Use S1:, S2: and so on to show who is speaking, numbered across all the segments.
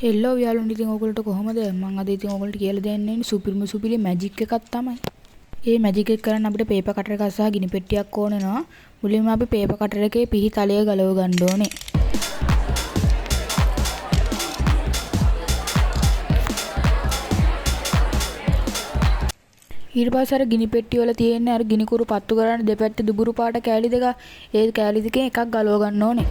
S1: හෙල්ලෝ යාළුවනේ ඉතින් ඔයගොල්ලන්ට කොහමද මම අද ඉතින් ඔයගොල්ලන්ට කියලා දෙන්නේ සුපිරිම සුපිරි මැජික් එකක් තමයි. මේ මැජික් එක කරන්න අපිට පේපර් කටර් එකක් සහ ගිනි පෙට්ටියක් ඕන වෙනවා. මුලින්ම අපි පේපර් කටර් එකේ පිහි තලය ගලව ගන්න ඕනේ. ඊට පස්සේ අර ගිනි පෙට්ටිය වල තියෙන අර ගිනි කුරු පත්තු කරන්න දෙපැත්තේ දුබුරු පාට කෑලි දෙක ඒ කෑලි දෙකෙන් එකක් ගලව ගන්න ඕනේ.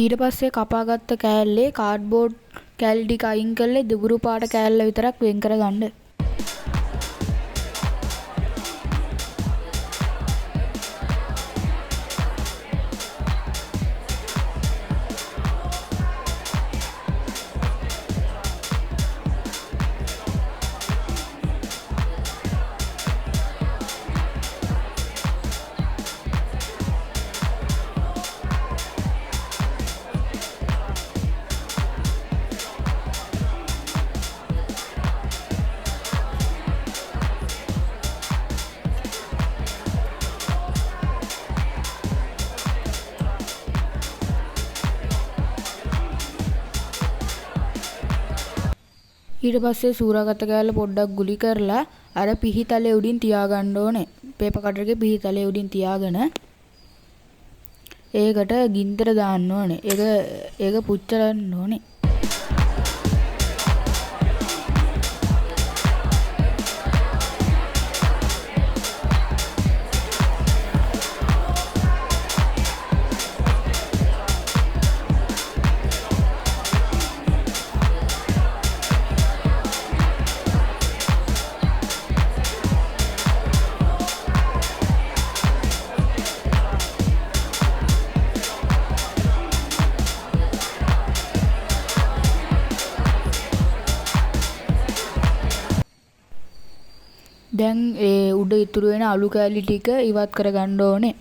S1: ඊට පස්සේ කපාගත්ත කෑල්ලේ කාඩ්බෝඩ් කෑලි ටික අයින් කරලා දුබුරු පාට කෑල්ල විතරක් වෙන් කරගන්න. ඊට පස්සේ සූරාගත්ත කෑල්ල පොඩ්ඩක් ගුලි කරලා අර පිහිතලේ උඩින් තියාගන්න ඕනේ. පේපර් කටර් එකේ පිහිතලේ උඩින් තියාගෙන ඒකට ගින්දර දාන්න ඕනේ. ඒක පුච්චලන්න ඕනේ. දැන් ඒ උඩ ඉතුරු වෙන අලු කෑලි ටික ඉවත් කරගන්න ඕනේ.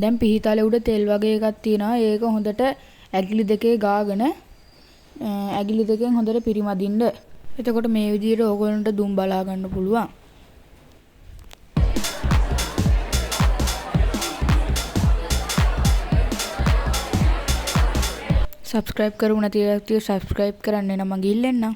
S1: දැන් පිහිතලේ උඩ තෙල් වගේ එකක් තියෙනවා. ඒක හොඳට ඇගිලි දෙකේ ගාගෙන ඇගිලි දෙකෙන් හොඳට පිරිමදින්න. එතකොට මේ විදිහට ඕගොල්ලන්ට දුම් බලා ගන්න පුළුවන්. සබ්ස්ක්‍රයිබ් කරුණ නැති අය සබ්ස්ක්‍රයිබ් කරන්න නම් මම ඉල්ලන්නම්.